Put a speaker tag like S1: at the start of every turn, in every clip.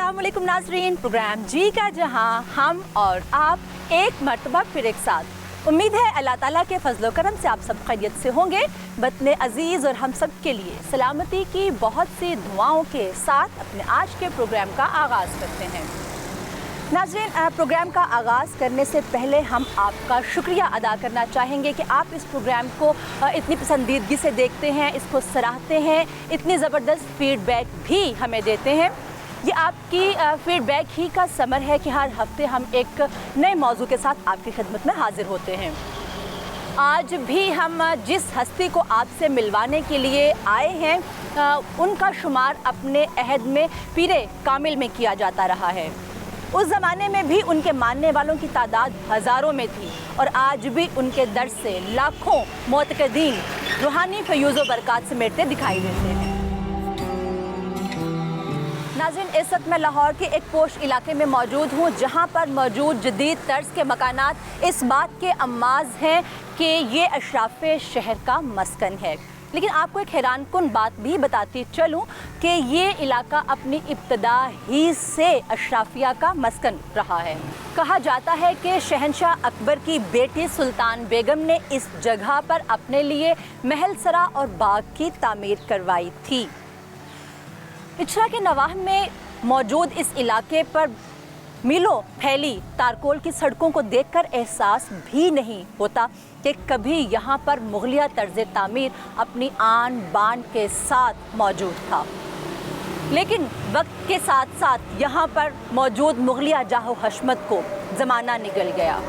S1: अस्सलामुअलैकुम नाज़रीन, प्रोग्राम जी का जहां हम और आप एक मर्तबा फिर एक साथ। उम्मीद है अल्लाह ताला के फजलो करम से आप सब खैरियत से होंगे। वतन अजीज़ और हम सब के लिए सलामती की बहुत सी दुआओं के साथ अपने आज के प्रोग्राम का आगाज़ करते हैं। नाज़रीन, प्रोग्राम का आगाज़ करने से पहले हम आपका शुक्रिया अदा करना चाहेंगे कि आप इस प्रोग्राम को इतनी पसंदीदगी से देखते हैं, इसको सराहते हैं, इतनी ज़बरदस्त फीडबैक भी हमें देते हैं। ये आपकी फीडबैक ही का समर है कि हर हफ्ते हम एक नए मौजू के साथ आपकी खिदमत में हाजिर होते हैं। आज भी हम जिस हस्ती को आपसे मिलवाने के लिए आए हैं उनका शुमार अपने अहद में पीरे कामिल में किया जाता रहा है। उस ज़माने में भी उनके मानने वालों की तादाद हज़ारों में थी और आज भी उनके दर से लाखों मोतकदीन रूहानी फयूज़ व बरक़ात समेटते दिखाई देते हैं। नाज़रीन, इस वक्त मैं लाहौर के एक पोश इलाके में मौजूद हूँ, जहाँ पर मौजूद जदीद तर्ज के मकानात इस बात के अम्माज़ हैं कि ये अशराफ शहर का मस्कन है। लेकिन आपको एक हैरानकुन बात भी बताती चलूँ कि ये इलाका अपनी इब्तदा ही से अशराफिया का मस्कन रहा है। कहा जाता है कि शहंशाह अकबर की बेटी सुल्तान बेगम ने इस जगह पर अपने लिए महल सरा और बाग की तामीर करवाई थी। इचरा के नवाह में मौजूद इस इलाके पर मीलों फैली तारकोल की सड़कों को देखकर एहसास भी नहीं होता कि कभी यहाँ पर मुगलिया तर्ज तामीर अपनी आन बान के साथ मौजूद था। लेकिन वक्त के साथ साथ यहाँ पर मौजूद मुगलिया जाहो हशमत को ज़माना निगल गया।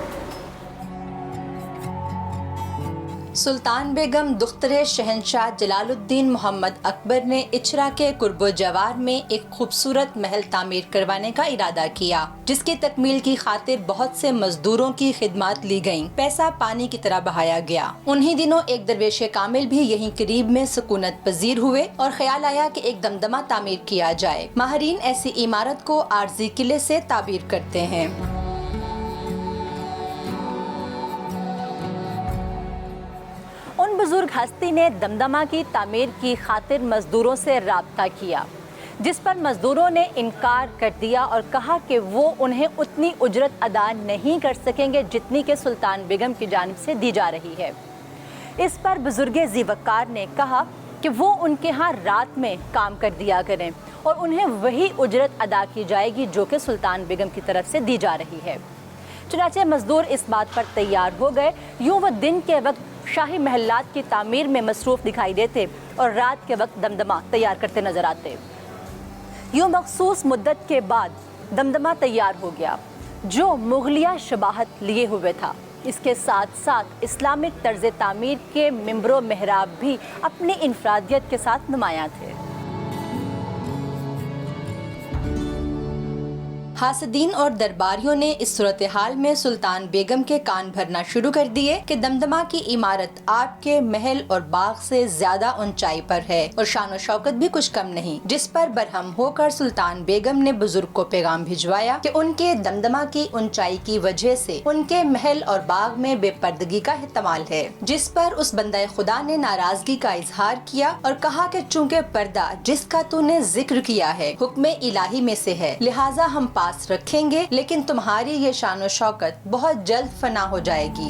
S1: सुल्तान बेगम दुख्तरे शहंशाह जलालुद्दीन मोहम्मद अकबर ने इचरा के कुर्बो जवार में एक खूबसूरत महल तामीर करवाने का इरादा किया, जिसकी तकमील की खातिर बहुत से मजदूरों की खिदमत ली गयी। पैसा पानी की तरह बहाया गया। उन्हीं दिनों एक दरवेश कामिल भी यहीं करीब में सुकूनत पजीर हुए और ख्याल आया कि एक दमदमा तामीर किया जाए। माहरीन ऐसी इमारत को आर्जी किले से ताबीर करते हैं। उन बुजुर्ग हस्ती ने दमदमा की तामीर की खातिर मजदूरों से राब्ता किया, जिस पर मजदूरों ने इनकार कर दिया और कहा कि वो उन्हें उतनी उजरत अदा नहीं कर सकेंगे जितनी कि सुल्तान बेगम की जानिब से दी जा रही है। इस पर बुजुर्ग ज़ीवकार ने कहा कि वो उनके यहाँ रात में काम कर दिया करें और उन्हें वही उजरत अदा की जाएगी जो कि सुल्तान बेगम की तरफ से दी जा रही है। चुनाचे मजदूर इस बात पर तैयार हो गए। यूँ वो दिन के वक्त शाही महलात की तामीर में मसरूफ़ दिखाई देते और रात के वक्त दमदमा तैयार करते नजर आते। यूँ मखसूस मुद्दत के बाद दमदमा तैयार हो गया, जो मुगलिया शबाहत लिए हुए था। इसके साथ साथ इस्लामिक तर्ज तामीर के मिंबरो मेहराब भी अपनी इनफरादियत के साथ नुमायां थे। हासदीन और दरबारियों ने इस सूरत हाल में सुल्तान बेगम के कान भरना शुरू कर दिए कि दमदमा की इमारत आपके महल और बाग से ज्यादा ऊंचाई पर है और शान और शौकत भी कुछ कम नहीं, जिस पर बरहम होकर सुल्तान बेगम ने बुजुर्ग को पैगाम भिजवाया कि उनके दमदमा की ऊंचाई की वजह से उनके महल और बाग में बेपर्दगी का एहतमाल है। जिस पर उस बंदा खुदा ने नाराजगी का इजहार किया और कहा कि चूंकि पर्दा जिसका तूने जिक्र किया है हुक्म इलाही में से है, लिहाजा हम रखेंगे, लेकिन तुम्हारी ये शान और शौकत बहुत जल्द फना हो जाएगी।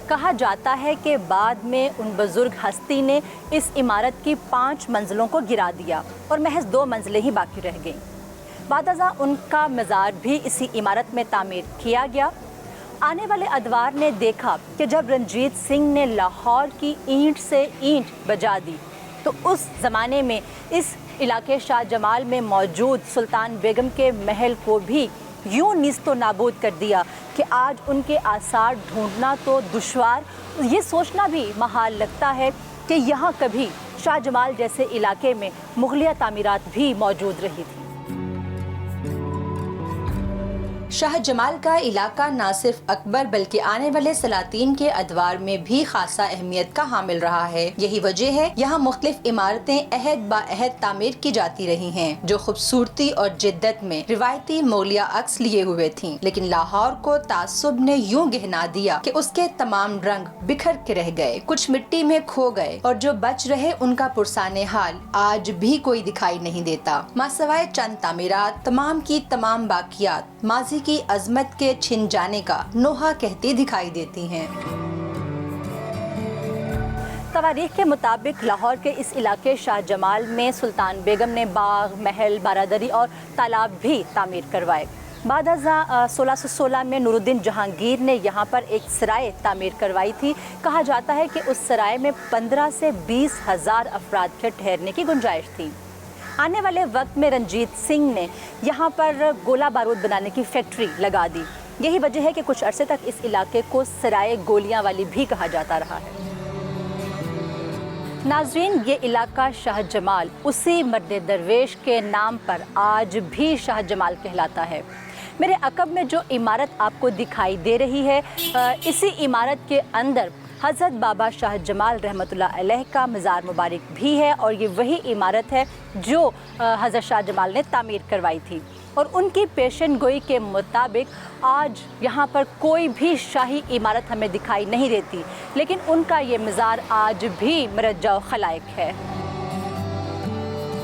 S1: कहा जाता है कि बाद में उन बुजुर्ग हस्ती ने इस इमारत की 5 मंजिलों को गिरा दिया और महज 2 मंजिलें ही बाकी रह गईं। बादअज़ा उनका मज़ार भी इसी इमारत में तामीर किया गया। आने वाले अदवार ने देखा कि जब रंजीत सिंह ने लाहौर की ईंट से ईंट बजा दी तो उस ज़माने में इस इलाके शाह जमाल में मौजूद सुल्तान बेगम के महल को भी यूँ नीस्तो नाबूद कर दिया कि आज उनके आसार ढूंढना तो दुश्वार, ये सोचना भी महाल लगता है कि यहाँ कभी शाह जमाल जैसे इलाके में मुगलिया तामीरात भी मौजूद रही थी।
S2: शाह जमाल का इलाका न सिर्फ अकबर बल्कि आने वाले सलातीन के अदवार में भी खासा अहमियत का हामिल रहा है। यही वजह है यहाँ मुख्तलिफ इमारतें अहद बा अहद तामीर की जाती रही हैं, जो खूबसूरती और जिद्दत में रिवायती मोगलिया अक्स लिए हुए थीं। लेकिन लाहौर को तासुब ने यूं गहना दिया कि उसके तमाम रंग बिखर के रह गए, कुछ मिट्टी में खो गए और जो बच रहे उनका पुरसाने हाल आज भी कोई दिखाई नहीं देता। मासवाए चंद तामीरात तमाम की तमाम बाकियात माजी की अजमत के छिन जाने का नोहा कहती दिखाई देती हैं।
S1: तवारीख के मुताबिक लाहौर के इस इलाके शाह जमाल में सुल्तान बेगम ने बाग, महल, बारादरी और तालाब भी तामीर करवाए। बाद 1616 में नूरुद्दीन जहांगीर ने यहाँ पर एक सराय तामीर करवाई थी। कहा जाता है कि उस सराय में 15 से 20 हज़ार अफराद के ठहरने की गुंजाइश थी। आने वाले वक्त में रंजीत सिंह ने यहाँ पर गोला बारूद बनाने की फैक्ट्री लगा दी। यही वजह है कि कुछ अरसे तक इस इलाके को सराय गोलियां वाली भी कहा जाता रहा है। नाज़रीन, ये इलाका शाह जमाल उसी मर्द दरवेश के नाम पर आज भी शाह जमाल कहलाता है। मेरे अकब में जो इमारत आपको दिखाई दे रही है, इसी इमारत के अंदर हज़रत बाबा शाह जमाल रहमतुल्लाह अलैह का मज़ार मुबारक भी है और ये वही इमारत है जो हज़रत शाह जमाल ने तामीर करवाई थी। और उनकी पेशन गोई के मुताबिक आज यहाँ पर कोई भी शाही इमारत हमें दिखाई नहीं देती, लेकिन उनका ये मज़ार आज भी मरज्जा खलाइक है।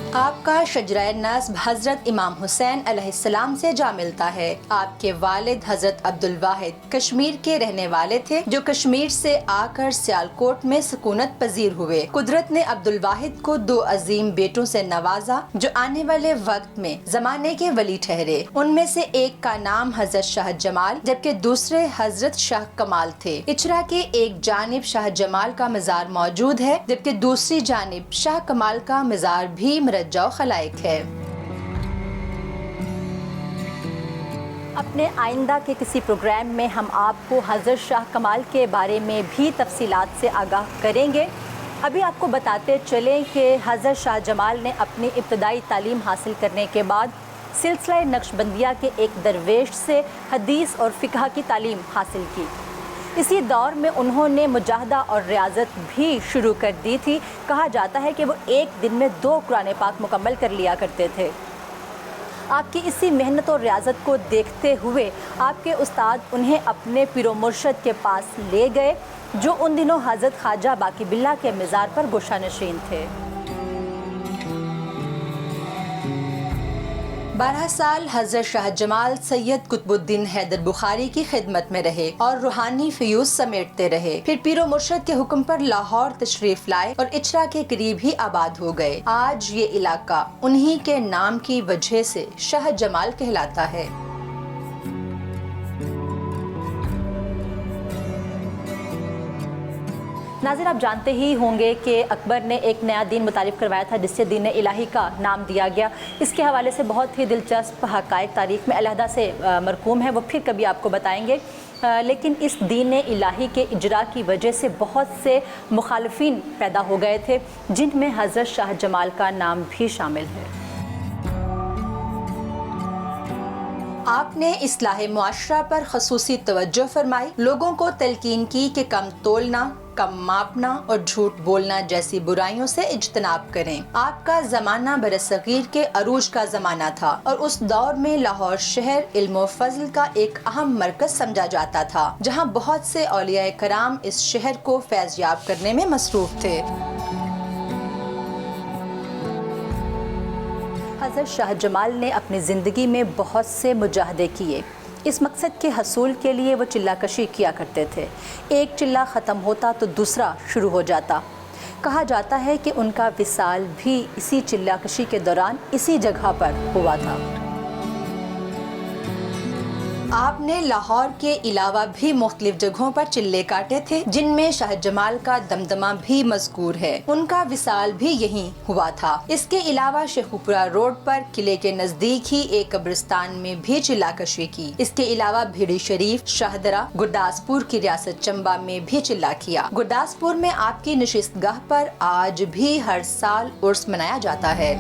S2: आपका शजराए नस्ब हजरत इमाम हुसैन अलैहिस्सलाम से जा मिलता है। आपके वालिद हजरत अब्दुल वाहिद कश्मीर के रहने वाले थे, जो कश्मीर से आकर सियालकोट में सुकूनत पजीर हुए। कुदरत ने अब्दुल वाहिद को 2 अजीम बेटों से नवाजा, जो आने वाले वक्त में जमाने के वली ठहरे। उनमें से एक का नाम हजरत शाह जमाल जबकि दूसरे हजरत शाह कमाल थे। इचरा के एक जानिब शाह जमाल का मज़ार मौजूद है, जबकि दूसरी जानिब शाह कमाल का मज़ार भी जाओ खलाइक है।
S1: अपने आइंदा के किसी प्रोग्राम में हम आपको हज़रत शाह कमाल के बारे में भी तफसीलात से आगाह करेंगे। अभी आपको बताते चलें कि हज़रत शाह जमाल ने अपनी इब्तदाई तालीम हासिल करने के बाद सिलसिला नक्शबंदिया के एक दरवेश से हदीस और फ़िक़ह की तालीम हासिल की। इसी दौर में उन्होंने मुजाहदा और रियाजत भी शुरू कर दी थी। कहा जाता है कि वो एक दिन में 2 कुरान पाक मुकम्मल कर लिया करते थे। आपकी इसी मेहनत और रियाजत को देखते हुए आपके उस्ताद उन्हें अपने पीरो मुर्शद के पास ले गए, जो उन दिनों हज़रत ख्वाजा बाकी बिल्ला के मज़ार पर गोशा नशीन थे।
S2: 12 साल हजरत शाह जमाल सैयद कुतुबुद्दीन हैदर बुखारी की खिदमत में रहे और रूहानी फ्यूज समेटते रहे। फिर पीरो मुर्शद के हुक्म पर लाहौर तशरीफ लाए और इचरा के करीब ही आबाद हो गए। आज ये इलाका उन्हीं के नाम की वजह से शाह जमाल कहलाता है।
S1: नाज़रीन, आप जानते ही होंगे कि अकबर ने एक नया दीन मुतारिफ़ करवाया था, जिससे दीन इलाही का नाम दिया गया। इसके हवाले से बहुत ही दिलचस्प हक़ाइक़ तारीख़ में अलहदा से मरकूम है, वो फिर कभी आपको बताएंगे। लेकिन इस दीन इलाही के इजरा की वजह से बहुत से मुखालफिन पैदा हो गए थे, जिनमें हज़रत शाह जमाल का नाम भी शामिल है।
S2: आपने इस्लाह मुआशरा पर ख़ुसूसी तवज्जो फरमाई, लोगों को तलकीन की कि कम तोलना, कम मापना और झूठ बोलना जैसी बुराइयों से इज्तनाब करें। आपका ज़माना बरसगीर के अरूज का ज़माना था और उस दौर में लाहौर शहर इल्म व फज़ल का एक अहम मरकज़ समझा जाता था, जहाँ बहुत से औलिया कराम इस शहर को फैज़ याब करने में मसरूफ़ थे।
S1: हज़रत शाह जमाल ने अपनी ज़िंदगी में बहुत से मुजाहदे किए। इस मकसद के हसूल के लिए वो चिल्ला कशी किया करते थे। एक चिल्ला ख़त्म होता तो दूसरा शुरू हो जाता। कहा जाता है कि उनका विसाल भी इसी चिल्ला कशी के दौरान इसी जगह पर हुआ था।
S2: आपने लाहौर के अलावा भी मुख्तलिफ जगहों पर चिल्ले काटे थे, जिनमें शाह जमाल का दमदमा भी मज़कूर है। उनका विसाल भी यहीं हुआ था। इसके अलावा शेखुपुरा रोड पर किले के नजदीक ही एक कब्रिस्तान में भी चिल्लाकशी की। इसके अलावा भिड़ी शरीफ, शाहदरा, गुरदासपुर की रियासत चंबा में भी चिल्ला किया। गुरदासपुर में आपकी नशिस्तगाह पर आज भी हर साल उर्स मनाया जाता है।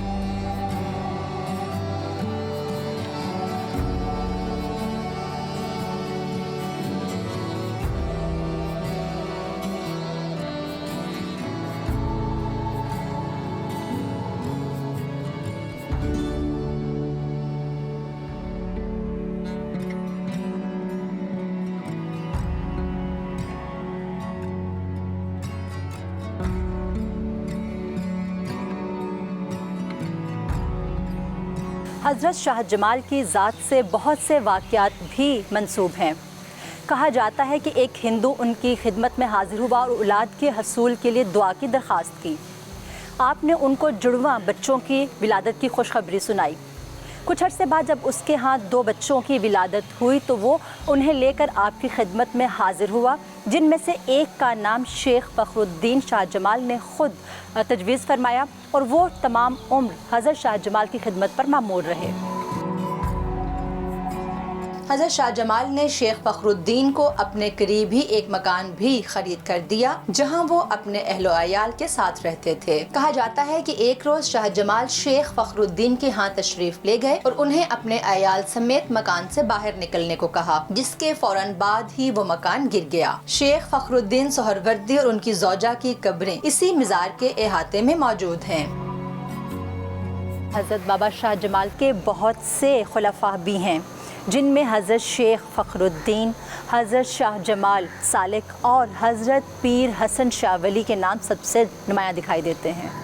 S1: हज़रत शाह जमाल की ज़ात से बहुत से वाक़यात भी मंसूब हैं। कहा जाता है कि एक हिंदू उनकी खिदमत में हाजिर हुआ और औलाद के हसूल के लिए दुआ की दरख्वास्त की। आपने उनको जुड़वा बच्चों की विलादत की खुशखबरी सुनाई। कुछ अर्से बाद जब उसके यहाँ 2 बच्चों की विलादत हुई तो वो उन्हें लेकर आपकी खिदमत में हाजिर हुआ, जिनमें से एक का नाम शेख फ़खरुद्दीन शाह जमाल ने ख़ुद तजवीज़ फरमाया और वो तमाम उम्र हज़रत शाह जमाल की खिदमत पर मामूर रहे।
S2: हज़रत शाह जमाल ने शेख फ़खरुद्दीन को अपने करीब ही एक मकान भी खरीद कर दिया, जहां वो अपने अहलो अयाल के साथ रहते थे। कहा जाता है कि एक रोज शाह जमाल शेख फ़खरुद्दीन के यहाँ तशरीफ ले गए और उन्हें अपने अयाल समेत मकान से बाहर निकलने को कहा, जिसके फौरन बाद ही वो मकान गिर गया। शेख फ़खरुद्दीन सोहरवर्दी और उनकी ज़ौजा की कब्रें इसी मज़ार के अहाते में मौजूद हैं।
S1: हज़रत बाबा शाह जमाल के बहुत से खुलफा भी हैं, जिनमें हज़रत शेख फ़खरुद्दीन, हज़रत शाह जमाल सालिक और हज़रत पीर हसन शाह वली के नाम सबसे नुमायाँ दिखाई देते हैं।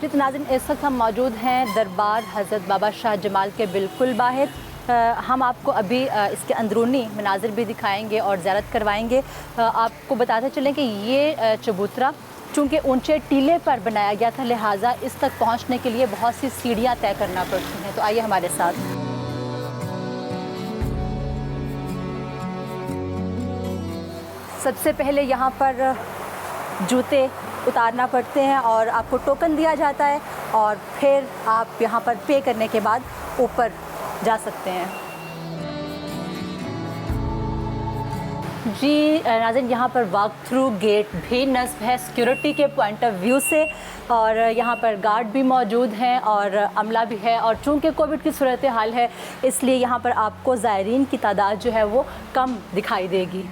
S1: तो नाज़रीन, इस वक्त हम मौजूद हैं दरबार हज़रत बाबा शाह जमाल के बिल्कुल बाहर। हम आपको अभी इसके अंदरूनी मनाजिर भी दिखाएंगे और ज़ियारत करवाएंगे। आपको बताते चलें कि ये चबूतरा चूँकि ऊंचे टीले पर बनाया गया था, लिहाजा इस तक पहुँचने के लिए बहुत सी सीढ़ियाँ तय करना पड़ती हैं। तो आइए हमारे साथ। सबसे पहले यहाँ पर जूते उतारना पड़ते हैं और आपको टोकन दिया जाता है और फिर आप यहाँ पर पे करने के बाद ऊपर जा सकते हैं। जी नाज़रीन, यहाँ पर वॉक थ्रू गेट भी नस्ब है सिक्योरिटी के पॉइंट ऑफ व्यू से, और यहाँ पर गार्ड भी मौजूद हैं और अमला भी है। और चूँकि कोविड की सूरत हाल है, इसलिए यहाँ पर आपको ज़ायरीन की तादाद जो है वो कम दिखाई देगी।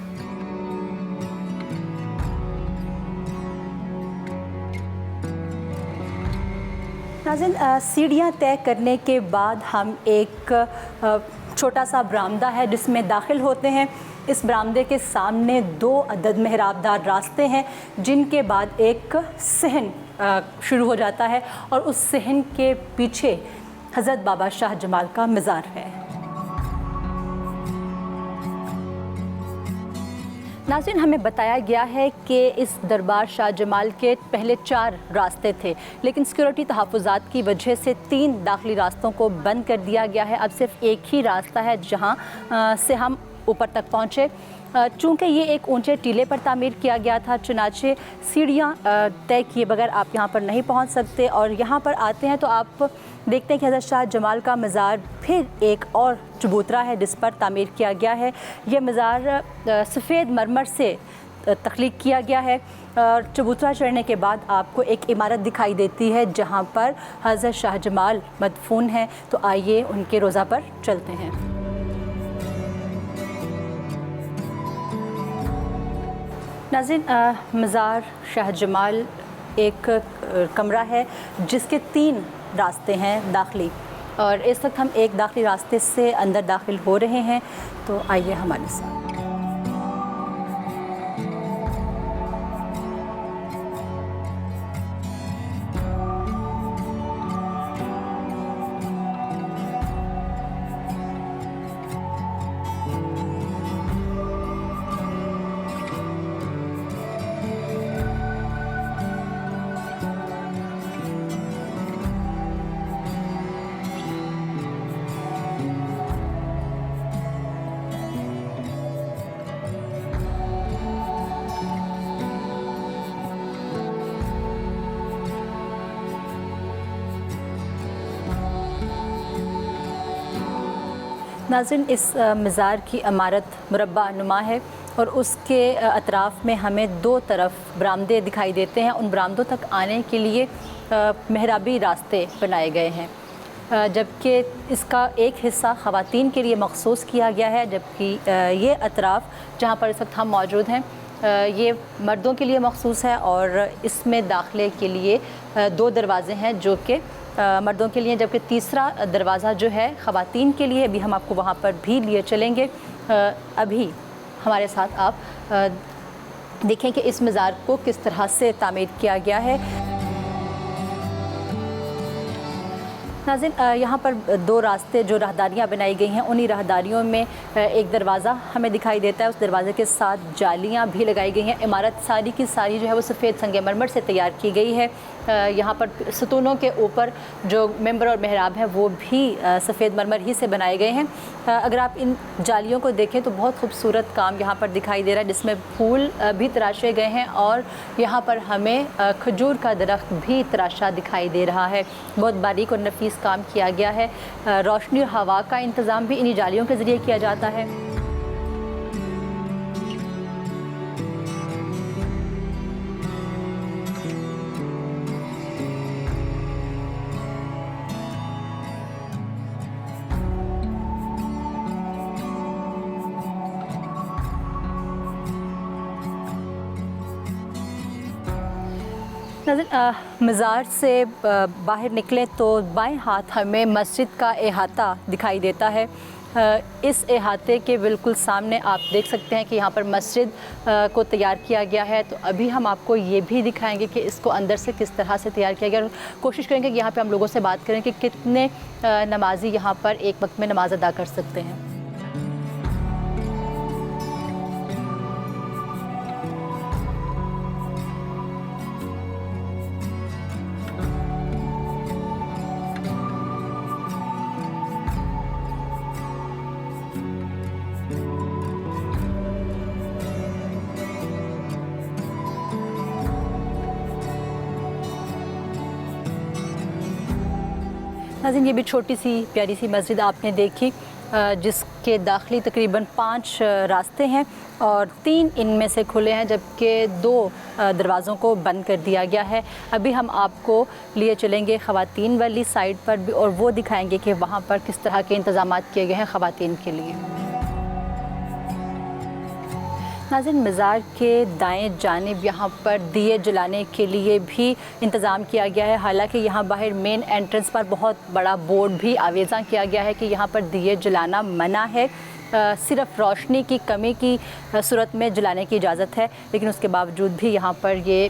S1: नाज़रीन, सीढ़ियाँ तय करने के बाद हम एक छोटा सा बरामदा है जिसमें दाखिल होते हैं। इस बरामदे के सामने 2 अदद मेहराबदार रास्ते हैं, जिनके बाद एक सहन शुरू हो जाता है और उस सहन के पीछे हज़रत बाबा शाह जमाल का मज़ार है। नाज़रीन, हमें बताया गया है कि इस दरबार शाह जमाल के पहले 4 रास्ते थे, लेकिन सिक्योरिटी तहफ़्फ़ुज़ात की वजह से 3 दाखिली रास्तों को बंद कर दिया गया है। अब सिर्फ एक ही रास्ता है जहां से हम ऊपर तक पहुँचे। चूँकि ये एक ऊंचे टीले पर तामीर किया गया था, चुनाचे सीढ़ियाँ तय किए बगैर आप यहाँ पर नहीं पहुँच सकते। और यहाँ पर आते हैं तो आप देखते हैं कि हज़रत शाह जमाल का मज़ार फिर एक और चबूतरा है जिस पर तामीर किया गया है। ये मज़ार सफ़ेद मरमर से तख्लीक किया गया है। और चबूतरा चढ़ने के बाद आपको एक इमारत दिखाई देती है जहाँ पर हज़रत शाह जमाल मदफून हैं। तो आइए उनके रोज़ा पर चलते हैं। नाज़रीन, मज़ार शाह जमाल एक कमरा है जिसके 3 रास्ते हैं दाखिली, और इस वक्त हम एक दाखिली रास्ते से अंदर दाखिल हो रहे हैं। तो आइए हमारे साथ। नाज़रीन, इस मज़ार की इमारत मुरब्बा नुमा है और उसके अतराफ़ में हमें दो तरफ बरामदे दिखाई देते हैं। उन बरामदों तक आने के लिए मेहराबी रास्ते बनाए गए हैं, जबकि इसका एक हिस्सा ख़वातीन के लिए मखसूस किया गया है, जबकि ये अतराफ़ जहाँ पर इस वक्त हम मौजूद हैं ये मर्दों के लिए मखसूस है और इसमें दाखिले के लिए दो दरवाज़े हैं जो कि मर्दों के लिए, जबकि तीसरा दरवाज़ा जो है ख़वातीन के लिए। अभी हम आपको वहाँ पर भी लिए चलेंगे। अभी हमारे साथ आप देखें कि इस मज़ार को किस तरह से तामीर किया गया है। नाज़रीन, यहाँ पर दो रास्ते जो राहदारियाँ बनाई गई हैं, उन्हीं राहदारियों में एक दरवाज़ा हमें दिखाई देता है। उस दरवाज़े के साथ जालियाँ भी लगाई गई हैं। इमारत सारी की सारी जो है वो सफ़ेद संगमरमर से तैयार की गई है। यहाँ पर सतूनों के ऊपर जो मेंबर और मेहराब हैं वो भी सफ़ेद मरमर ही से बनाए गए हैं। अगर आप इन जालियों को देखें तो बहुत खूबसूरत काम यहाँ पर दिखाई दे रहा है, जिसमें फूल भी तराशे गए हैं और यहाँ पर हमें खजूर का दरख्त भी तराशा दिखाई दे रहा है। बहुत बारीक और नफीस काम किया गया है। रोशनी और हवा का इंतज़ाम भी इन्हीं जालियों के ज़रिए किया जाता है। मज़ार से बाहर निकलें तो बाएं हाथ हमें मस्जिद का अहाता दिखाई देता है। इस अहाते के बिल्कुल सामने आप देख सकते हैं कि यहाँ पर मस्जिद को तैयार किया गया है। तो अभी हम आपको ये भी दिखाएंगे कि इसको अंदर से किस तरह से तैयार किया गया और कोशिश करेंगे कि यहाँ पे हम लोगों से बात करें कि कितने नमाजी यहाँ पर एक वक्त में नमाज अदा कर सकते हैं। नाज़रीन, ये भी छोटी सी प्यारी सी मस्जिद आपने देखी, जिसके दाखिली तकरीबन 5 रास्ते हैं और 3 इनमें से खुले हैं, जबकि 2 दरवाज़ों को बंद कर दिया गया है। अभी हम आपको लिए चलेंगे ख़वातीन वाली साइड पर भी और वो दिखाएंगे कि वहाँ पर किस तरह के इंतज़ामात किए गए हैं ख़वातीन के लिए। नाज़रीन, मज़ार के दाएं जानिब यहाँ पर दिए जलाने के लिए भी इंतज़ाम किया गया है। हालांकि यहाँ बाहर मेन एंट्रेंस पर बहुत बड़ा बोर्ड भी आवेज़ा किया गया है कि यहाँ पर दिए जलाना मना है, सिर्फ रोशनी की कमी की सूरत में जलाने की इजाज़त है। लेकिन उसके बावजूद भी यहाँ पर ये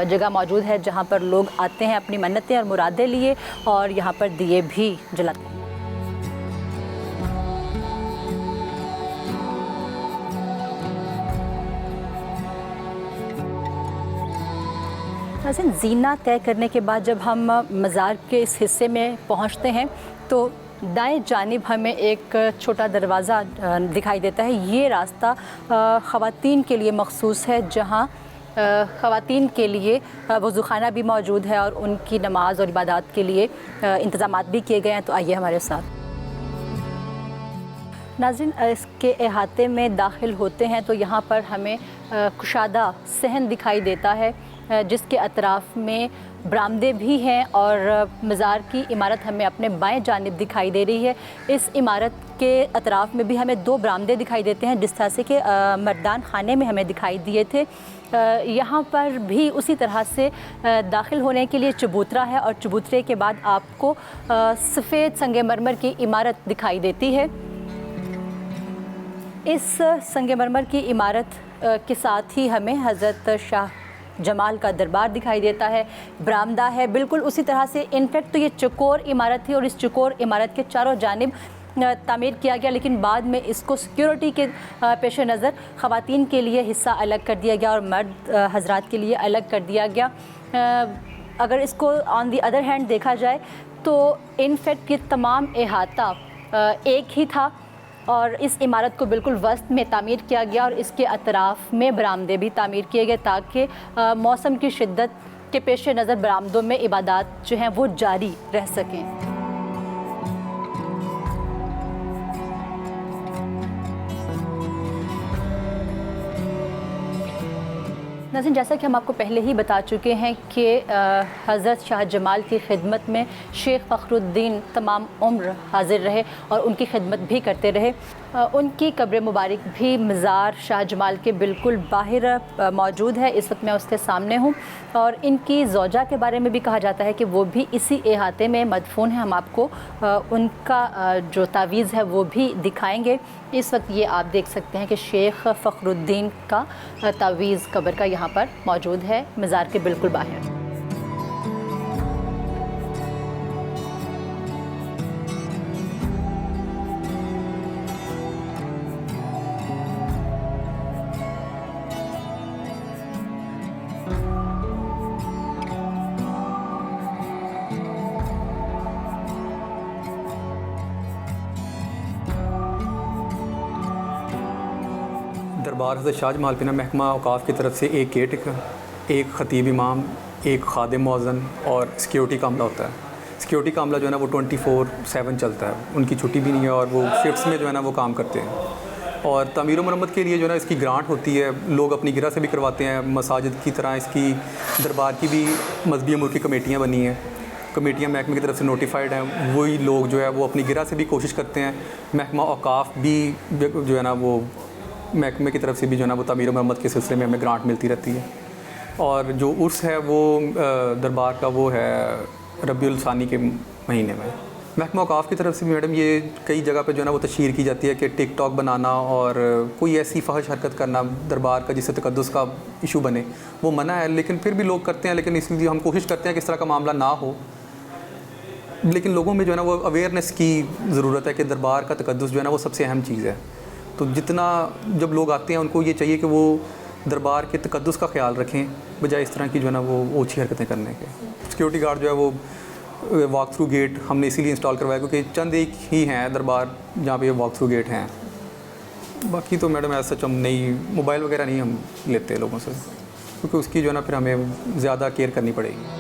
S1: जगह मौजूद है जहाँ पर लोग आते हैं अपनी मन्नतें और मुरादें लिए और यहाँ पर दिए भी जलाते हैं। वैसे ज़ीना तय करने के बाद जब हम मज़ार के इस हिस्से में पहुंचते हैं तो दाएं जानिब हमें एक छोटा दरवाज़ा दिखाई देता है। ये रास्ता ख़वातीन के लिए मखसूस है, जहां ख़वातीन के लिए वज़ूख़ाना भी मौजूद है और उनकी नमाज और इबादत के लिए इंतज़ामात भी किए गए हैं। तो आइए हमारे साथ। नाज़रीन, इसके अहाते में दाखिल होते हैं तो यहाँ पर हमें कुशादा सहन दिखाई देता है, जिसके अतराफ़ में बरामदे भी हैं और मज़ार की इमारत हमें अपने बाएं जानिब दिखाई दे रही है। इस इमारत के अतराफ़ में भी हमें 2 बरामदे दिखाई देते हैं, जिस तरह से कि मर्दान खाने में हमें दिखाई दिए थे। यहाँ पर भी उसी तरह से दाखिल होने के लिए चबूतरा है और चबूतरे के बाद आपको सफ़ेद संगमरमर की इमारत दिखाई देती है। इस संगमरमर की इमारत के साथ ही हमें हज़रत शाह जमाल का दरबार दिखाई देता है, बरामदा है बिल्कुल उसी तरह से। इनफैक्ट तो ये चकोर इमारत थी और इस चकोर इमारत के चारों जानिब तामीर किया गया, लेकिन बाद में इसको सिक्योरिटी के पेश नज़र ख़वातीन के लिए हिस्सा अलग कर दिया गया और मर्द हजरात के लिए अलग कर दिया गया। अगर इसको ऑन दी अदर हैंड देखा जाए तो इनफैक्ट ये तमाम अहाता एक ही था और इस इमारत को बिल्कुल वस्त में तामीर किया गया और इसके अतराफ़ में बरामदे भी तामीर किए गए ताकि मौसम की शिद्दत के पेश नज़र बरामदों में इबादत जो हैं वो जारी रह सकें। नाज़रीन, जैसा कि हम आपको पहले ही बता चुके हैं कि हज़रत शाह जमाल की खिदमत में शेख फ़खरुद्दीन तमाम उम्र हाज़िर रहे और उनकी खिदमत भी करते रहे। उनकी कब्र मुबारक भी मज़ार शाह जमाल के बिल्कुल बाहर मौजूद है। इस वक्त मैं उसके सामने हूँ और इनकी ज़ौजा के बारे में भी कहा जाता है कि वो भी इसी इहाते में मदफून है। हम आपको उनका जो तावीज़ है वो भी दिखाएंगे। इस वक्त ये आप देख सकते हैं कि शेख फ़खरुद्दीन का तावीज़ कब्र का यहाँ पर मौजूद है मज़ार के बिल्कुल बाहर।
S3: दरबार हज़रत शाह जमाल पे ना महकमा औकाफ़ की तरफ से एक केयर, एक ख़तीब इमाम, एक खादिम मौज़न और सिक्योरिटी का अमला होता है। सिक्योरिटी का अमला जो है ना वो 24/7 चलता है, उनकी छुट्टी भी नहीं है और वो शिफ्ट्स में जो है ना वो काम करते हैं। और तमीर व मरम्मत के लिए जो है ना इसकी ग्रांट होती है, लोग अपनी गिरा से भी करवाते हैं। मसाजिद की तरह इसकी दरबार की भी मजहबी अमूर की कमेटियाँ बनी हैं, कमेटियाँ महकमे की तरफ से नोटिफाइड हैं। वही लोग जो है वो अपनी गिरा से भी कोशिश करते हैं। महकमा औकाफ़ भी जो है ना वो महकमे की तरफ से भी जो है ना वो तमीर व मरम्मत के सिलसिले में हमें ग्रांट मिलती रहती है। और जो उर्स है वो दरबार का वो है रबीउल सानी के महीने में। महकमा औकाफ़ की तरफ से भी मैडम ये कई जगह पे जो है ना वो तशहीर की जाती है कि टिकटॉक बनाना और कोई ऐसी फहश हरकत करना दरबार का जिससे तकद्दुस का इशू बने वो मना है, लेकिन फिर भी लोग करते हैं। लेकिन इसलिए हम कोशिश करते हैं कि इस तरह का मामला ना हो, लेकिन लोगों में जो है ना वो अवेयरनेस की ज़रूरत है कि दरबार का तकद्दुस जो है ना वो सबसे अहम चीज़ है। तो जितना जब लोग आते हैं उनको ये चाहिए कि वो दरबार के तकद्दुस का ख्याल रखें बजाय इस तरह की जो है ना वो ओछी हरकतें करने के। सिक्योरिटी गार्ड जो है वो वॉक थ्रू गेट हमने इसीलिए इंस्टॉल करवाया क्योंकि चंद एक ही हैं दरबार जहाँ पे वॉक थ्रू गेट हैं। बाकी तो मैडम ऐसा सच हम नहीं, मोबाइल वगैरह नहीं हम लेते लोगों से, क्योंकि उसकी जो है ना फिर हमें ज़्यादा केयर करनी पड़ेगी।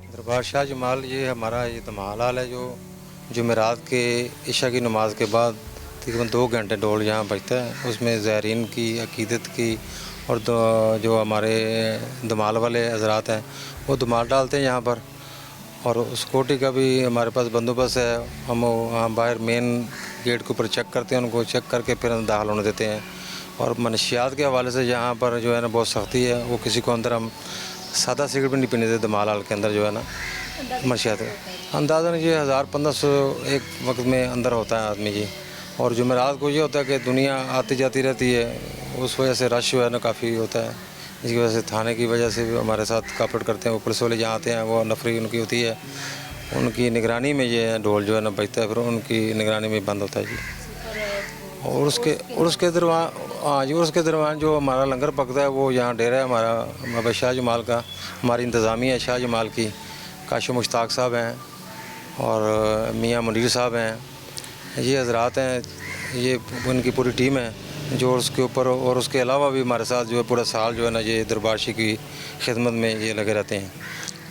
S4: दरबार शाह जमाल ये हमारा ये धमाल हाल है जो जुमेरात के इशा की नमाज के बाद तकरीबन 2 घंटे ढोल यहाँ बजता है। उसमें ज़ायरीन की अकीदत की और जो हमारे धमाल वाले हजरात हैं वो धमाल डालते हैं यहाँ पर। और सिक्योरिटी का भी हमारे पास बंदोबस्त है। हम वहाँ बाहर मेन गेट के ऊपर चेक करते हैं, उनको चेक करके फिर अंदर दाखिल होने देते हैं। और मनशियात के हवाले से यहाँ पर जो है ना बहुत सख्ती है, वो किसी को अंदर हम सादा सिगरेट भी नहीं पीने देते धमाल हाल के अंदर जो है ना मनशियात। अंदाज़न ये 1000-1500 एक वक्त में अंदर होता है आदमी जी। और जुमेरात को ये होता है कि दुनिया आती जाती रहती है, उस वजह से रश जो है ना काफ़ी होता है, जिसकी वजह से थाने की वजह से भी हमारे साथ कापरेट करते हैं। वो पुलिस वाले जहाँ आते हैं वो नफरी उनकी होती है, उनकी निगरानी में ये ढोल जो है ना बजता है, फिर उनकी निगरानी में बंद होता है जी। और उसके दरमियान जो हमारा लंगर पकता है वो यहाँ डेरा है हमारा बाबा शाह जमाल का। हमारी इंतज़ामिया है शाह जमाल की, काशो मुश्ताक साहब हैं और मियाँ मुनीर साहब हैं, ये हजरात हैं, ये उनकी पूरी टीम है जो उसके ऊपर। और उसके अलावा भी हमारे साथ जो है पूरा साल जो है ना ये दरबारशी की खिदमत में ये लगे रहते हैं।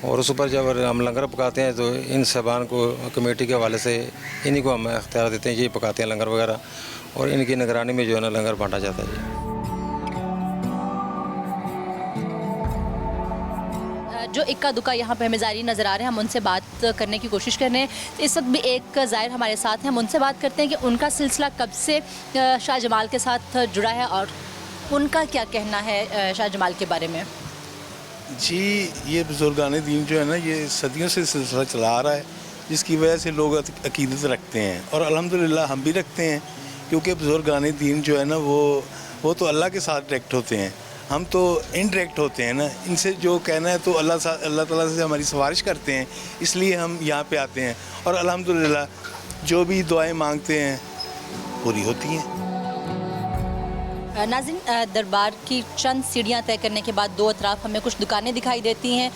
S4: और उस ऊपर जब हम लंगर पकाते हैं तो इन साहबान को कमेटी के हवाले से इन्हीं को हम अख्तियार देते हैं, ये पकाते हैं लंगर वगैरह, और इनकी निगरानी में जो है ना लंगर बांटा जाता है जी।
S1: जो इक्का दुक्का यहाँ पे हमें ज़ायरीन नज़र आ रहे हैं, हम उनसे बात करने की कोशिश कर रहे हैं। इस वक्त भी एक ज़ायर हमारे साथ हैं, हम उनसे बात करते हैं कि उनका सिलसिला कब से शाह जमाल के साथ जुड़ा है और उनका क्या कहना है शाह जमाल के बारे में।
S5: जी, ये बुजुर्गान दीन जो है ना ये सदियों से सिलसिला चला आ रहा है, जिसकी वजह से लोग अकीदत रखते हैं और अल्हम्दुलिल्लाह हम भी रखते हैं, क्योंकि बुजुर्गान दीन जो है ना वो तो अल्लाह के साथ डायरेक्ट होते हैं, हम तो इनडायरेक्ट होते हैं ना। इनसे जो कहना है तो अल्लाह ताला से हमारी सिफारिश करते हैं, इसलिए हम यहाँ पे आते हैं और अल्हम्दुलिल्लाह जो भी दुआएं मांगते हैं पूरी होती हैं।
S2: नाज़रीन, दरबार की चंद सीढ़ियाँ तय करने के बाद दो अतराफ हमें कुछ दुकानें दिखाई देती हैं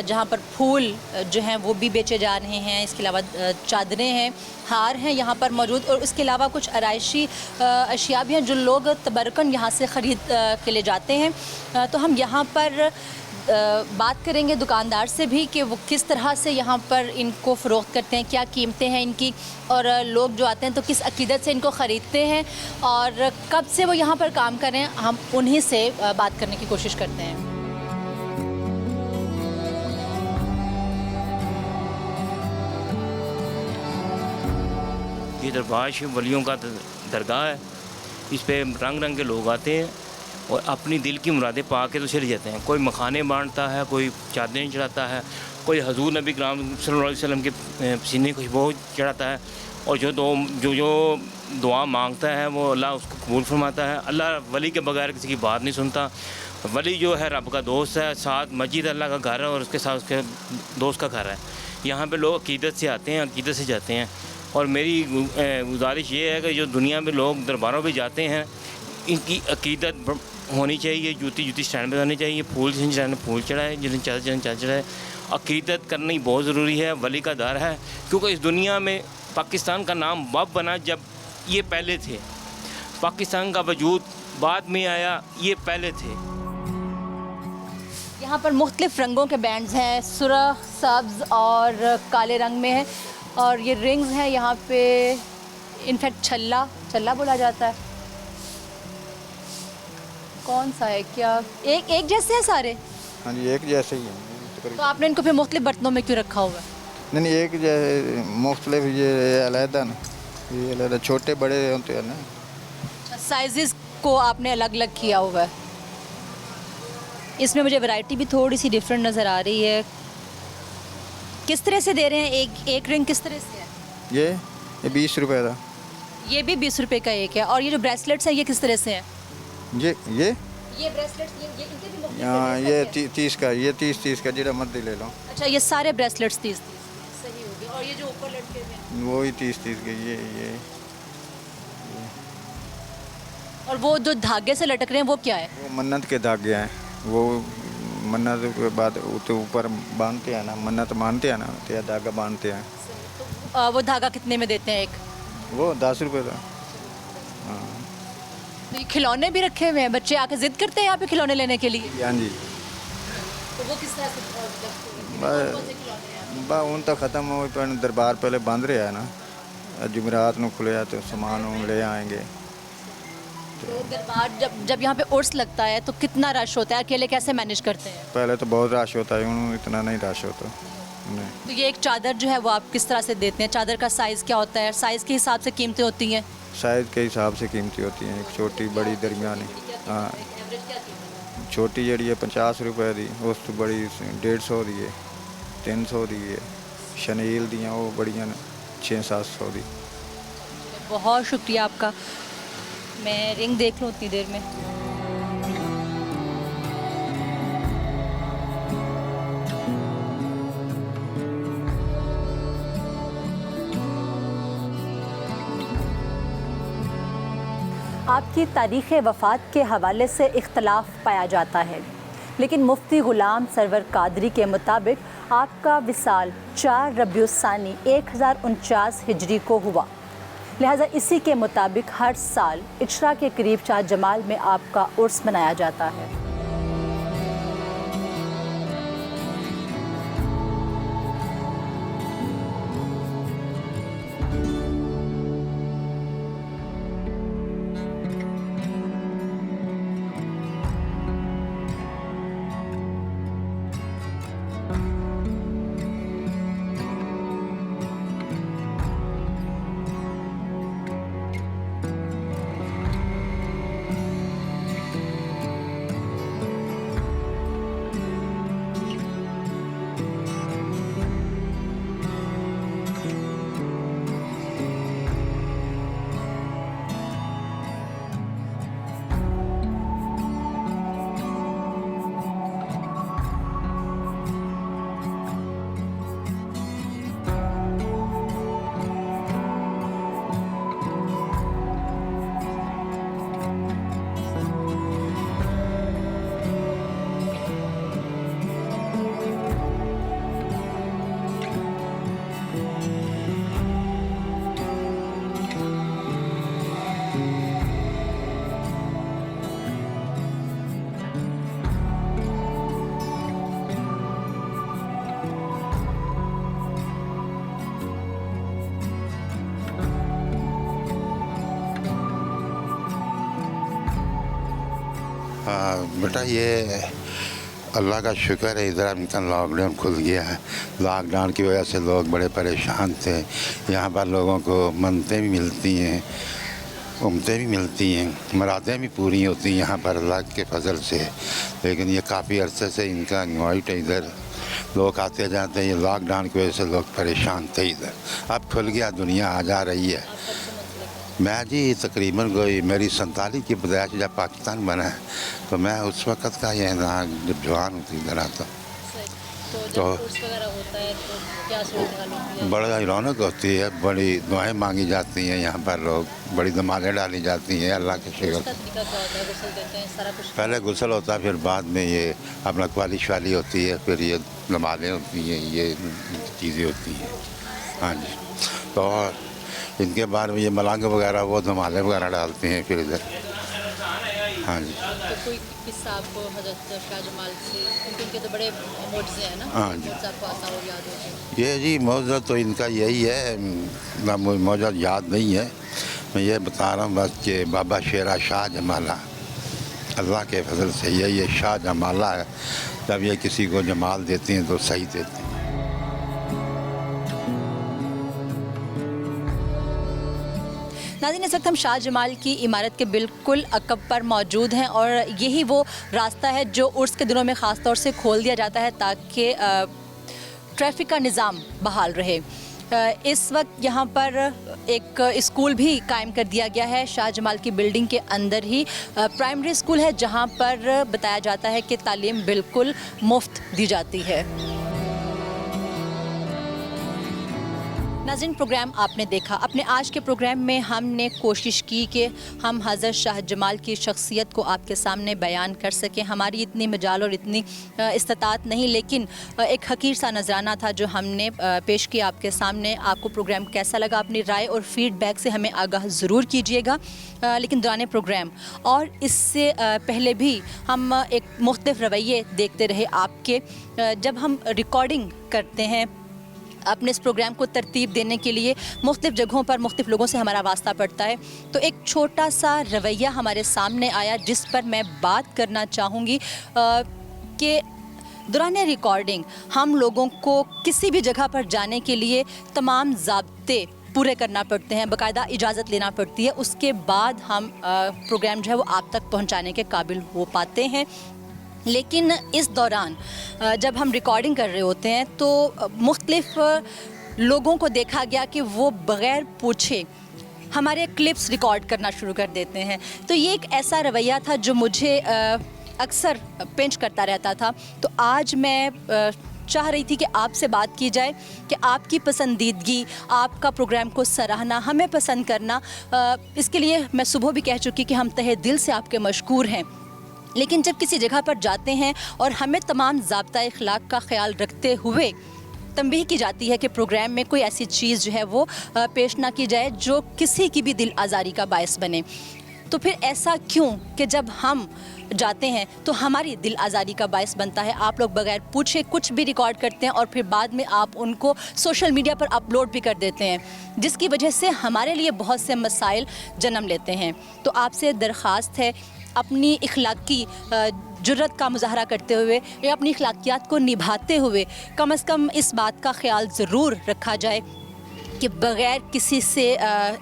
S2: जहाँ पर फूल जो हैं वो भी बेचे जा रहे हैं। इसके अलावा चादरें हैं, हार हैं यहाँ पर मौजूद, और इसके अलावा कुछ आराइशी अशिया भी हैं जो लोग तबरकन यहाँ से ख़रीद के ले जाते हैं। तो हम यहाँ पर बात करेंगे दुकानदार से भी कि वो किस तरह से यहाँ पर इनको फ़रोख्त करते हैं, क्या कीमतें हैं इनकी, और लोग जो आते हैं तो किस अकीदत से इनको ख़रीदते हैं और कब से वो यहाँ पर काम कर रहे हैं। हम उन्हीं से बात करने की कोशिश करते हैं।
S6: ये दरबार शिव वलियों का दरगाह है। इस पे रंग रंग के लोग आते हैं और अपनी दिल की मुरादें पा के तो चले जाते हैं। कोई मखाने बांटता है, कोई चादरें चढ़ाता है, कोई हजूर नबी करीम सल्लल्लाहु अलैहि वसल्लम के पसीने खुशबू चढ़ाता है, और जो दुआ मांगता है वो अल्लाह उसको कबूल फरमाता है। अल्लाह वली के बगैर किसी की बात नहीं सुनता। वली जो है रब का दोस्त है, साथ मस्जिद अल्लाह का घर है और उसके साथ उसके दोस्त का घर है। यहाँ पे लोग अकीदत से आते हैं, अकीदत से जाते हैं। और मेरी गुजारिश ये है कि जो दुनिया में लोग दरबारों पे जाते हैं, इनकी अकीदत होनी चाहिए। जूती स्टैंड पे होनी चाहिए, फूल जिन चढ़ाने फूल चढ़ाए, जिन चादर चढ़ाए। अकीदत करनी बहुत ज़रूरी है। वली का दर है, क्योंकि इस दुनिया में पाकिस्तान का नाम वब बना जब ये पहले थे। पाकिस्तान का वजूद बाद में आया, ये पहले थे।
S2: यहाँ पर मुख्तलिफ़ रंगों के बैंड्स हैं, सुरख, सब्ज़ और काले रंग में है, और ये रिंग्स हैं यहाँ पे। इनफैक्ट छल्ला बोला जाता है। कौन सा है, क्या एक जैसे हैं सारे?
S7: हाँ जी, एक जैसे ही हैं।
S2: तो आपने इनको फिर मुख्तलिफ बर्तनों में क्यों रखा हुआ है?
S7: नहीं, एक जैसे मुख्तलिफ, ये अलहदा ना, ये अलहदा छोटे बड़े होते हैं ना।
S2: साइज़ को आपने अलग अलग किया हुआ है। इसमें मुझे वैरायटी भी थोड़ी सी डिफरेंट नज़र आ रही है। किस तरह से दे रहे हैं? एक रिंग किस तरह से है?
S7: ये 20 रुपए का।
S2: ये भी 20 रुपए का एक है। और ये जो ब्रेसलेट्स हैं ये किस तरह से हैं?
S7: ये
S2: ब्रेसलेट्स ये इनके भी मुख्तलिफ
S7: हाँ,
S2: रेट्स
S7: ये
S2: हैं क्या?
S7: 30 का, ये 30 का, जिड़ा मर्जी ले लो।
S2: अच्छा, ये सारे ब्रेसलेट्स 30 सही हो गया। और ये जो ऊपर लटके हुए हैं
S7: वो ही 30 के। ये
S2: और वो जो धागे से लटक रहे हैं वो क्या है?
S7: वो मन्नत के धागे हैं। वो मन्नत के बाद तो ऊपर बांधते हैं ना, मन्नत मानते हैं ना, तो यह धागा बांधते हैं।
S2: वो धागा कितने में देते हैं एक?
S7: वो 10 रुपये का। हाँ
S2: तो ये खिलौने भी रखे हुए हैं। बच्चे आके जिद करते हैं यहाँ पे खिलौने लेने के लिए।
S7: हाँ जी,
S2: तो वो किस तरह से
S7: बा उन तो ख़त्म हो, पर दरबार पहले बंद रहा है ना। जुमेरात को खुले तो सामान ले आएंगे।
S2: तो दरबार जब यहाँ पे उर्स लगता है तो कितना रश होता है? अकेले कैसे मैनेज करते हैं?
S7: पहले तो बहुत रश होता है, उन्होंने इतना नहीं रश होता नहीं।
S2: तो ये एक चादर जो है वो आप किस तरह से देते हैं? चादर का साइज़ क्या होता है? साइज़ के हिसाब से कीमतें होती हैं?
S7: साइज़ के हिसाब से कीमती होती हैं। एक छोटी, बड़ी, दरमियानी। हाँ, छोटी जड़ी है 50 रुपए दी, उस तो बड़ी 150 दी है, 300 दी है। शनील दियाँ वो बड़ियाँ 600-700 दी।
S2: बहुत शुक्रिया आपका। मैं रिंग देख लूँ उतनी देर में।
S1: आपकी तारीख़ वफ़ात के हवाले से इख्तलाफ पाया जाता है, लेकिन मुफ्ती ग़ुलाम सरवर कादरी के मुताबिक आपका विसाल 4 रबीउस्सानी 1049 हिजरी को हुआ। लिहाजा इसी के मुताबिक हर साल इशरा के करीब शाह जमाल में आपका उर्स मनाया जाता है।
S8: बेटा ये अल्लाह का शुक्र है, इधर इनका लॉकडाउन खुल गया है। लॉकडाउन की वजह से लोग बड़े परेशान थे। यहाँ पर लोगों को मन्नतें भी मिलती हैं, उम्मीदें भी मिलती हैं, मुरादें भी पूरी होती हैं यहाँ पर अल्लाह के फजल से। लेकिन ये काफ़ी अरसे से इनका इन्वाइट है, इधर लोग आते जाते हैं। ये लॉकडाउन की वजह से लोग परेशान थे। इधर अब खुल गया, दुनिया आ जा रही है। मैं जी तकरीबन कोई मेरी 47 की पैदाइश जब पाकिस्तान बना है, तो मैं उस वक़्त का ये ना जब जवान होती इधर आता तो
S1: होता है तो क्या सूरत होती है?
S8: बड़ा रौनक होती है, बड़ी दुआएं मांगी जाती हैं यहाँ पर, लोग बड़ी नमाज़ें डाली जाती हैं अल्लाह के शुक्र। पहले गुस्ल होता है, फिर बाद में ये अपना क्वाली श्वाली होती है, फिर ये नमाज़ें होती हैं, ये चीज़ें होती हैं। हाँ जी, तो इनके बाद में ये मलंग वगैरह वो धमाले वगैरह डालते हैं फिर इधर। हाँ जी,
S1: तो कोई किस्सा आपको हज़रत शाह जमाल से, उनके तो बड़े मोज़े हैं ना?
S8: हाँ जी,
S1: आपको आता हो, याद हो?
S8: ये जी मौज़ा तो इनका यही है ना, मौज़ा याद नहीं है। मैं ये बता रहा हूँ बस कि बाबा शेरा शाह जमाला, अल्लाह के फजल से ये शाह जमाला है। जब ये किसी को जमाल देते हैं तो सही देते हैं।
S1: नाज़रीन, इस वक्त हम शाह जमाल की इमारत के बिल्कुल अकब पर मौजूद हैं और यही वो रास्ता है जो उर्स के दिनों में ख़ास तौर से खोल दिया जाता है ताकि ट्रैफिक का निज़ाम बहाल रहे। इस वक्त यहाँ पर एक स्कूल भी कायम कर दिया गया है। शाह जमाल की बिल्डिंग के अंदर ही प्राइमरी स्कूल है जहाँ पर बताया जाता है कि तालीम बिल्कुल मुफ्त दी जाती है। नाज़रीन, प्रोग्राम आपने देखा। अपने आज के प्रोग्राम में हमने कोशिश की कि हम हज़रत शाह जमाल की शख्सियत को आपके सामने बयान कर सकें। हमारी इतनी मजाल और इतनी इस्तात नहीं, लेकिन एक हकीर सा नजराना था जो हमने पेश किया आपके सामने। आपको प्रोग्राम कैसा लगा? अपनी राय और फीडबैक से हमें आगाह ज़रूर कीजिएगा। लेकिन दौरान प्रोग्राम और इससे पहले भी हम एक मुख्तलिफ रवैये देखते रहे आपके। जब हम रिकॉर्डिंग करते हैं अपने इस प्रोग्राम को तरतीब देने के लिए मुख्तलिफ़ जगहों पर मुख्तलिफ़ लोगों से हमारा वास्ता पड़ता है, तो एक छोटा सा रवैया हमारे सामने आया जिस पर मैं बात करना चाहूँगी कि दौरान रिकॉर्डिंग हम लोगों को किसी भी जगह पर जाने के लिए तमाम ज़ाब्ते पूरे करना पड़ते हैं, बाकायदा इजाज़त लेना पड़ती है। उसके बाद हम प्रोग्राम जो है वो आप तक पहुँचाने के काबिल हो पाते हैं। लेकिन इस दौरान जब हम रिकॉर्डिंग कर रहे होते हैं तो मुख्तलिफ़ लोगों को देखा गया कि वो बग़ैर पूछे हमारे क्लिप्स रिकॉर्ड करना शुरू कर देते हैं। तो ये एक ऐसा रवैया था जो मुझे अक्सर पिंच करता रहता था। तो आज मैं चाह रही थी कि आपसे बात की जाए कि आपकी पसंदीदगी, आपका प्रोग्राम को सराहना, हमें पसंद करना, इसके लिए मैं सुबह भी कह चुकी कि हम तहे दिल से आपके मशकूर हैं। लेकिन जब किसी जगह पर जाते हैं और हमें तमाम ज़ाब्ता इख़लाक़ का ख़याल रखते हुए तंबीह की जाती है कि प्रोग्राम में कोई ऐसी चीज़ जो है वो पेश ना की जाए जो किसी की भी दिल आज़ारी का बायस बने, तो फिर ऐसा क्यों कि जब हम जाते हैं तो हमारी दिल आज़ारी का बायस बनता है। आप लोग बगैर पूछे कुछ भी रिकॉर्ड करते हैं और फिर बाद में आप उनको सोशल मीडिया पर अपलोड भी कर देते हैं, जिसकी वजह से हमारे लिए बहुत से मसाइल जन्म लेते हैं। तो आपसे दरख्वास्त है, अपनी इखलाकी जुर्रत का मुजाहरा करते हुए या अपनी इखलाकियात को निभाते हुए कम से कम इस बात का ख्याल ज़रूर रखा जाए कि बग़ैर किसी से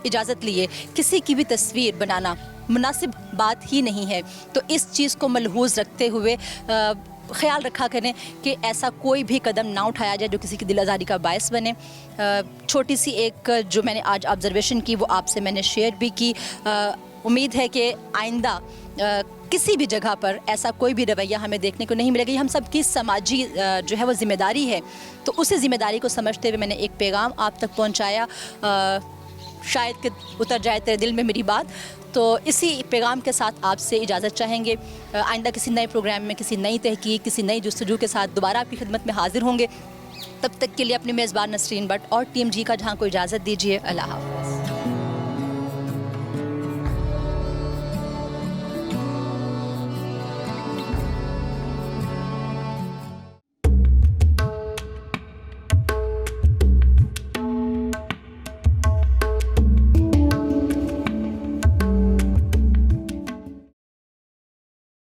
S1: इजाज़त लिए किसी की भी तस्वीर बनाना मुनासिब बात ही नहीं है। तो इस चीज़ को मलहूज़ रखते हुए ख़याल रखा करें कि ऐसा कोई भी कदम ना उठाया जाए जो किसी की दिल आज़ारी का बायस बने। छोटी सी एक जो मैंने आज ऑब्ज़र्वेशन की वो आपसे मैंने शेयर भी की। उम्मीद है कि आइंदा किसी भी जगह पर ऐसा कोई भी रवैया हमें देखने को नहीं मिलेगा। ये हम सब की समाजी जो है वो ज़िम्मेदारी है। तो उसी ज़िम्मेदारी को समझते हुए मैंने एक पैगाम आप तक पहुंचाया। शायद कि उतर जाए तेरे दिल में मेरी बात। तो इसी पैगाम के साथ आपसे इजाज़त चाहेंगे। आइंदा किसी नए प्रोग्राम में, किसी नई तहकीक, किसी नई जुस्तजू के साथ दोबारा आपकी खिदमत में हाजिर होंगे। तब तक के लिए अपने मेज़बान नसरीन भट्ट और टीम जी का जहाँ को इजाज़त दीजिए। अल्लाह हाफ़िज़।